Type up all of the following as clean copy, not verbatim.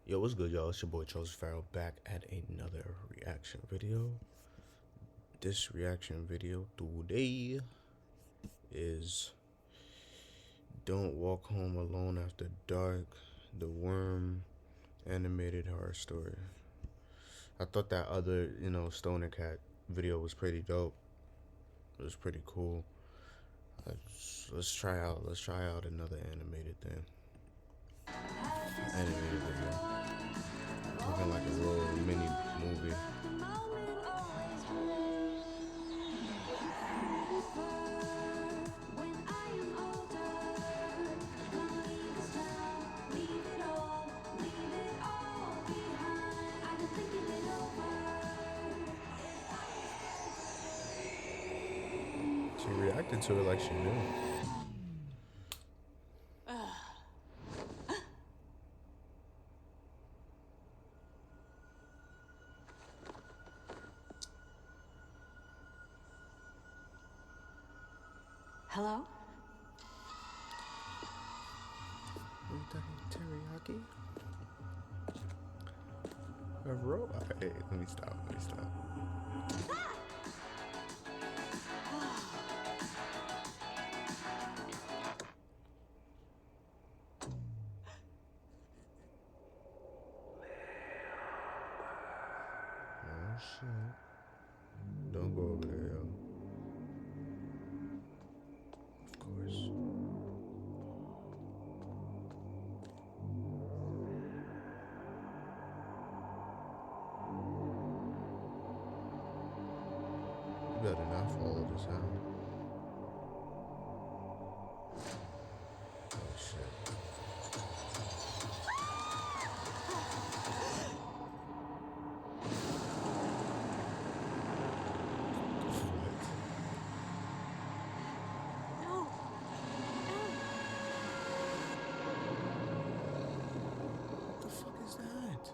Yo, what's good, y'all? It's your boy Charles Farrell back at another reaction video. This reaction video today is Don't Walk Home Alone After Dark, the Worm animated horror story. I thought that other, Stoner Cat video was pretty dope. It was pretty cool. Let's try out another animated thing. Animated video. Looking like a little mini movie. She reacted to it like she knew. Hello? Teriyaki? A robot. Hey, let me stop. Oh shit. Don't go over there, yo. Of course. You better not follow the sound. Oh shit. No. What the fuck is that?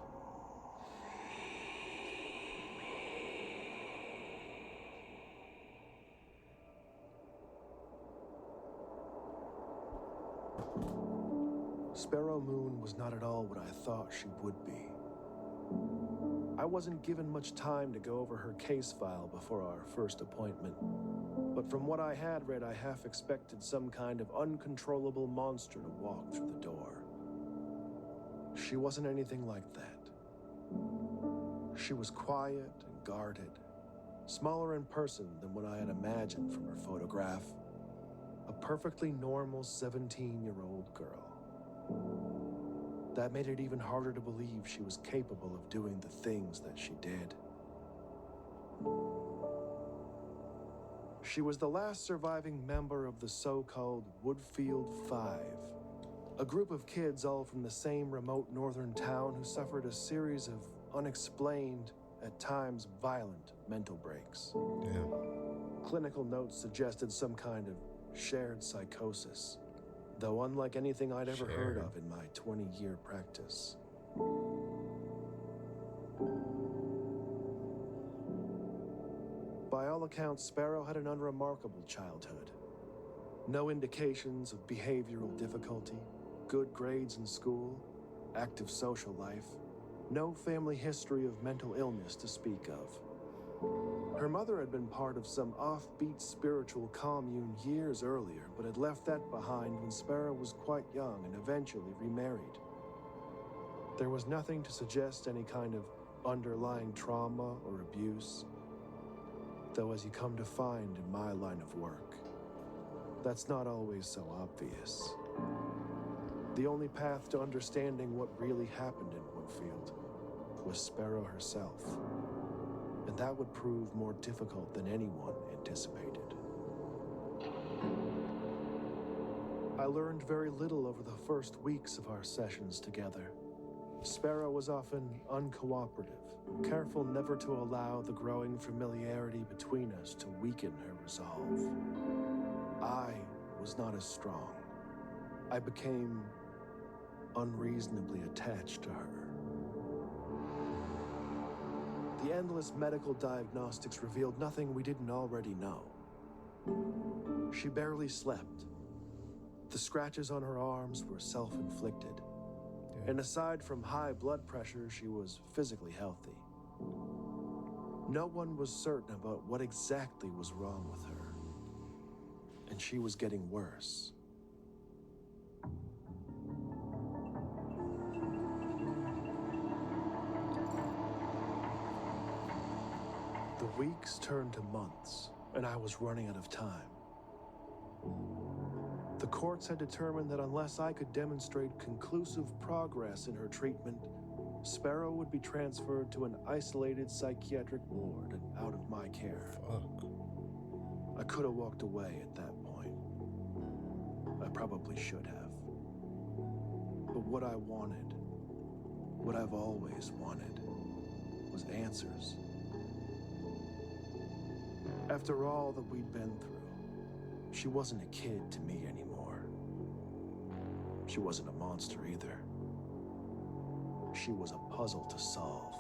Sparrow Moon was not at all what I thought she would be. I wasn't given much time to go over her case file before our first appointment, but from what I had read, I half expected some kind of uncontrollable monster to walk through the door. She wasn't anything like that. She was quiet and guarded, smaller in person than what I had imagined from her photograph. A perfectly normal 17-year-old girl. That made it even harder to believe she was capable of doing the things that she did. She was the last surviving member of the so-called Woodfield Five, a group of kids all from the same remote northern town who suffered a series of unexplained, at times violent, mental breaks. Damn. Clinical notes suggested some kind of shared psychosis, though unlike anything I'd ever heard of in my 20-year practice. By all accounts, Sparrow had an unremarkable childhood. No indications of behavioral difficulty, good grades in school, active social life, no family history of mental illness to speak of. Her mother had been part of some offbeat spiritual commune years earlier, but had left that behind when Sparrow was quite young and eventually remarried. There was nothing to suggest any kind of underlying trauma or abuse, though as you come to find in my line of work, that's not always so obvious. The only path to understanding what really happened in Woodfield was Sparrow herself. And that would prove more difficult than anyone anticipated. I learned very little over the first weeks of our sessions together. Sparrow was often uncooperative, careful never to allow the growing familiarity between us to weaken her resolve. I was not as strong. I became unreasonably attached to her. The endless medical diagnostics revealed nothing we didn't already know. She barely slept. The scratches on her arms were self-inflicted. And aside from high blood pressure, she was physically healthy. No one was certain about what exactly was wrong with her. And she was getting worse. The weeks turned to months, and I was running out of time. The courts had determined that unless I could demonstrate conclusive progress in her treatment, Sparrow would be transferred to an isolated psychiatric ward and out of my care. Fuck. I could have walked away at that point. I probably should have. But what I wanted, what I've always wanted, was answers. After all that we'd been through, she wasn't a kid to me anymore. She wasn't a monster either. She was a puzzle to solve.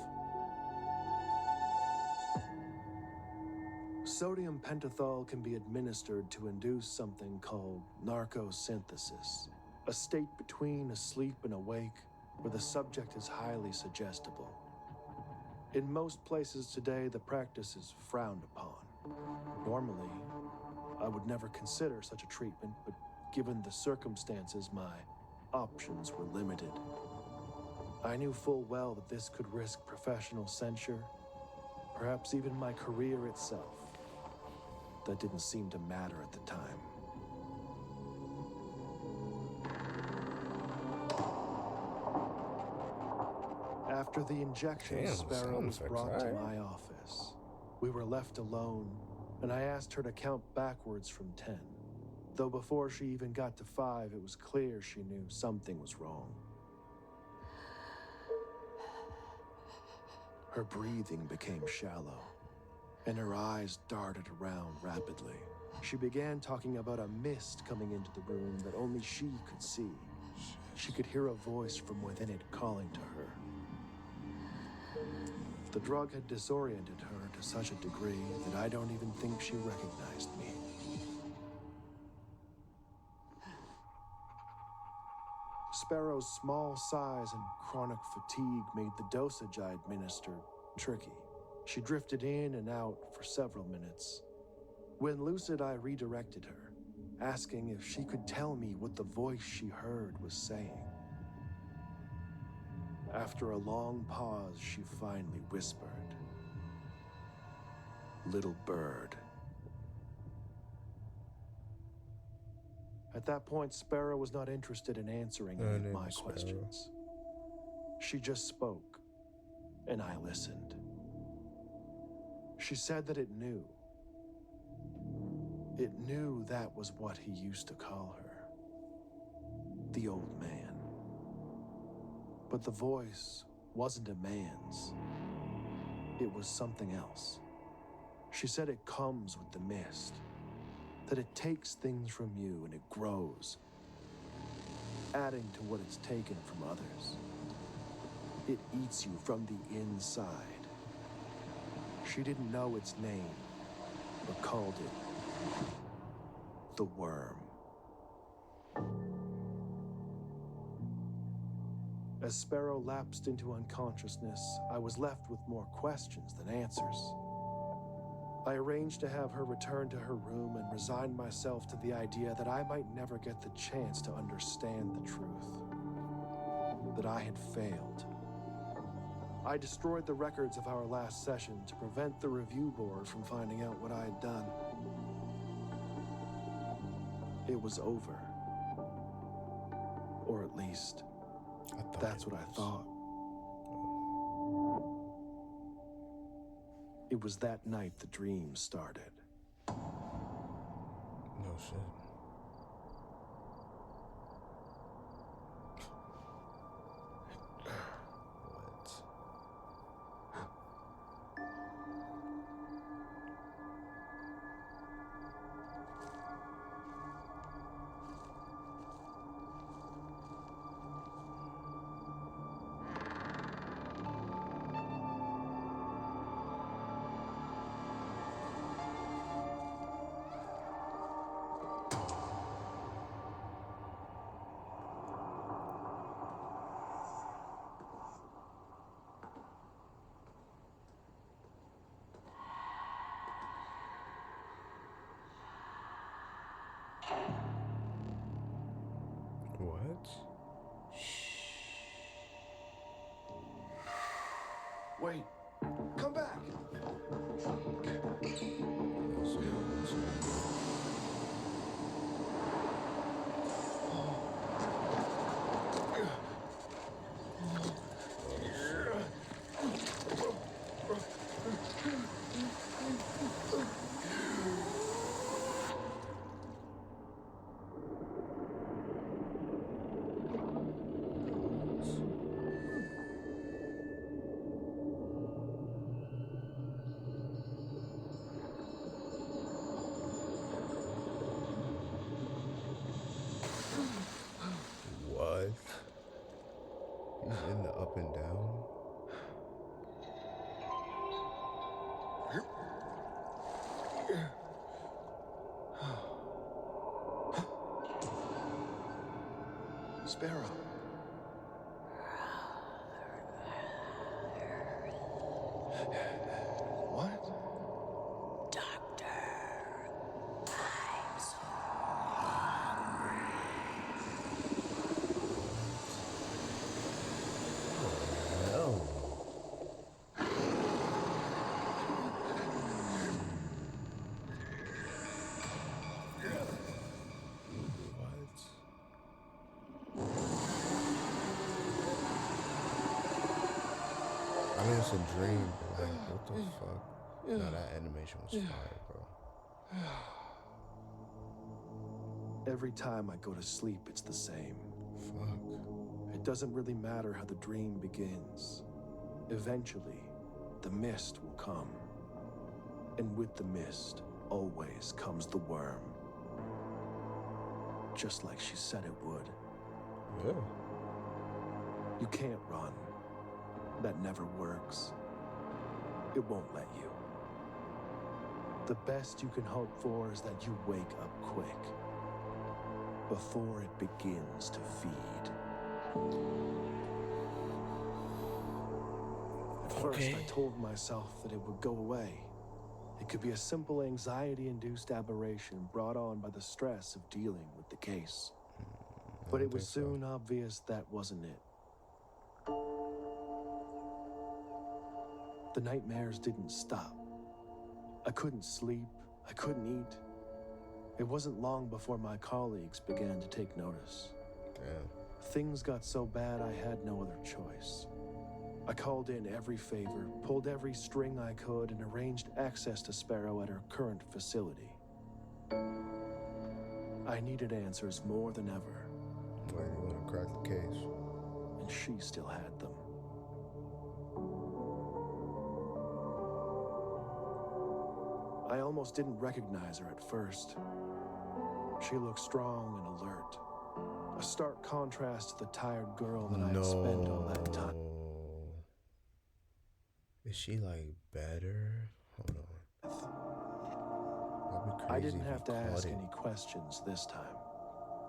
Sodium pentothal can be administered to induce something called narcosynthesis, a state between asleep and awake where the subject is highly suggestible. In most places today, the practice is frowned upon. Normally, I would never consider such a treatment, but given the circumstances, my options were limited. I knew full well that this could risk professional censure, perhaps even my career itself. That didn't seem to matter at the time. After the injection, Damn, Sparrow sound was effects, brought to alright. my office. We were left alone, and I asked her to count backwards from 10. Though before she even got to 5, it was clear she knew something was wrong. Her breathing became shallow, and her eyes darted around rapidly. She began talking about a mist coming into the room that only she could see. She could hear a voice from within it calling to her. The drug had disoriented her to such a degree that I don't even think she recognized me. Sparrow's small size and chronic fatigue made the dosage I administered tricky. She drifted in and out for several minutes. When lucid, I redirected her, asking if she could tell me what the voice she heard was saying. After a long pause, she finally whispered, "Little bird." At that point, Sparrow was not interested in answering any of my questions. She just spoke, and I listened. She said that it knew. It knew that was what he used to call her. The old man. But the voice wasn't a man's. It was something else. She said it comes with the mist, that it takes things from you and it grows, adding to what it's taken from others. It eats you from the inside. She didn't know its name, but called it the worm. As Sparrow lapsed into unconsciousness, I was left with more questions than answers. I arranged to have her return to her room and resigned myself to the idea that I might never get the chance to understand the truth. That I had failed. I destroyed the records of our last session to prevent the review board from finding out what I had done. It was over. Or at least, that's what I thought. It was that night the dream started. No shit. What? What? Wait, come back! What? He's in the up and down. Sparrow. What? Hell. I mean, it's a dream, but like, what the fuck? No, that animation was fire, bro. Every time I go to sleep, it's the same. Fuck. It doesn't really matter how the dream begins. Eventually, the mist will come. And with the mist, always comes the worm. Just like she said it would. Yeah. You can't run. That never works. It won't let you. The best you can hope for is that you wake up quick. Before it begins to feed. At first, I told myself that it would go away. It could be a simple anxiety-induced aberration brought on by the stress of dealing with the case. But it was soon obvious that wasn't it. The nightmares didn't stop. I couldn't sleep, I couldn't eat. It wasn't long before my colleagues began to take notice. Damn. Things got so bad I had no other choice. I called in every favor, pulled every string I could, and arranged access to Sparrow at her current facility. I needed answers more than ever. Why do you want to crack the case? And she still had them. I almost didn't recognize her at first. She looked strong and alert. A stark contrast to the tired girl that I had spent all that time. Is she like better? Hold on. That'd be crazy. I didn't have to ask it. any questions this time.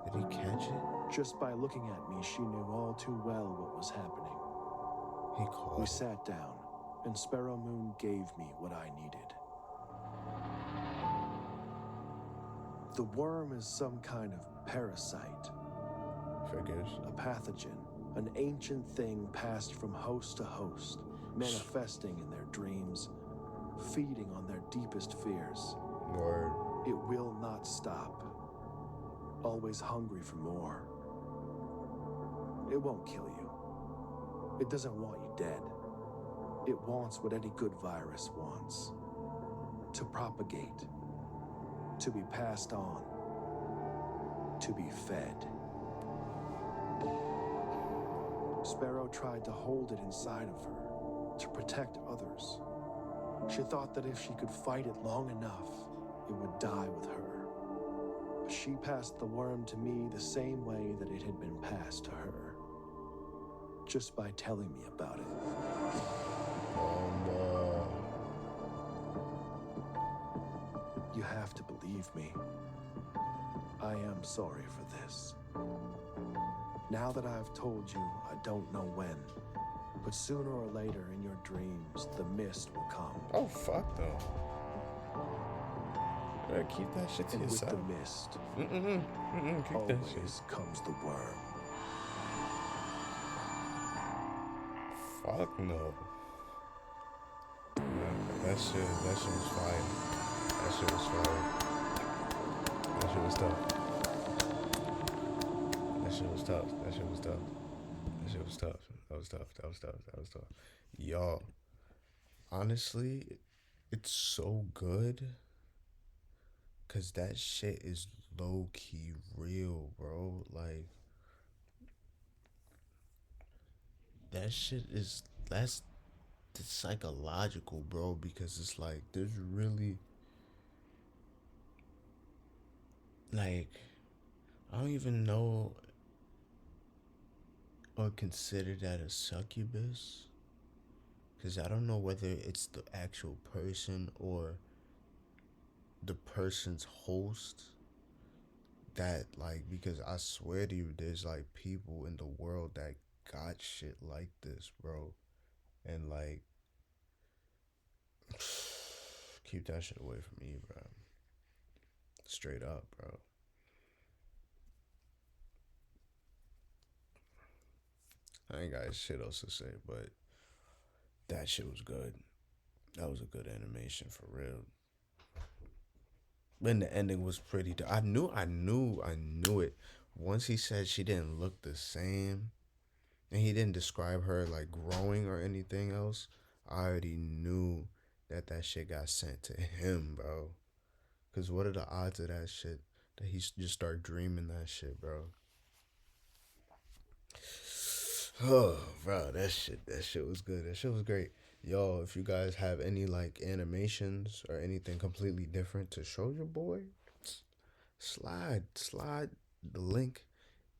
Did he catch it? Just by looking at me, she knew all too well what was happening. He caught We it. sat down, and Sparrow Moon gave me what I needed. The worm is some kind of parasite. Figures. A pathogen, an ancient thing passed from host to host, manifesting in their dreams, feeding on their deepest fears. Word. It will not stop. Always hungry for more. It won't kill you. It doesn't want you dead. It wants what any good virus wants. To propagate. To be passed on. To be fed. Sparrow tried to hold it inside of her, to protect others. She thought that if she could fight it long enough, it would die with her. But she passed the worm to me the same way that it had been passed to her. Just by telling me about it. You have to believe me. I am sorry for this. Now that I've told you, I don't know when, but sooner or later in your dreams, the mist will come. Oh, fuck though. Bro, keep that shit to And with the yourself. mist, Keep that shit. always comes the worm. Fuck no. Nah, that shit was fire. That shit was fire. That shit was tough. That shit was tough. That shit was tough. That shit was tough. That was tough. That was tough. That was tough. Y'all, honestly, it's so good because that shit is low key real, bro. Like, that shit is, that's psychological, bro, because it's like, there's really, like, I don't even know or consider that a succubus because I don't know whether it's the actual person or the person's host that, like, because I swear to you there's like people in the world that got shit like this, bro, and like keep that shit away from me, bro. Straight up, bro. I ain't got shit else to say, but that shit was good. That was a good animation for real. And the ending was pretty. I knew it. Once he said she didn't look the same, and he didn't describe her like growing or anything else, I already knew that that shit got sent to him, bro. Cause what are the odds of that shit? That he just start dreaming that shit, bro. Oh, bro, that shit was good. That shit was great. Yo, if you guys have any like animations or anything completely different to show your boy, slide the link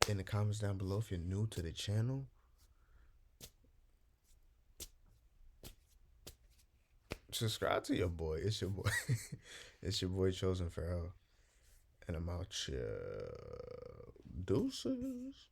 in the comments down below if you're new to the channel. Subscribe to your boy. It's your boy. It's your boy Chosen Pharaoh. And I'm out here. Deuces.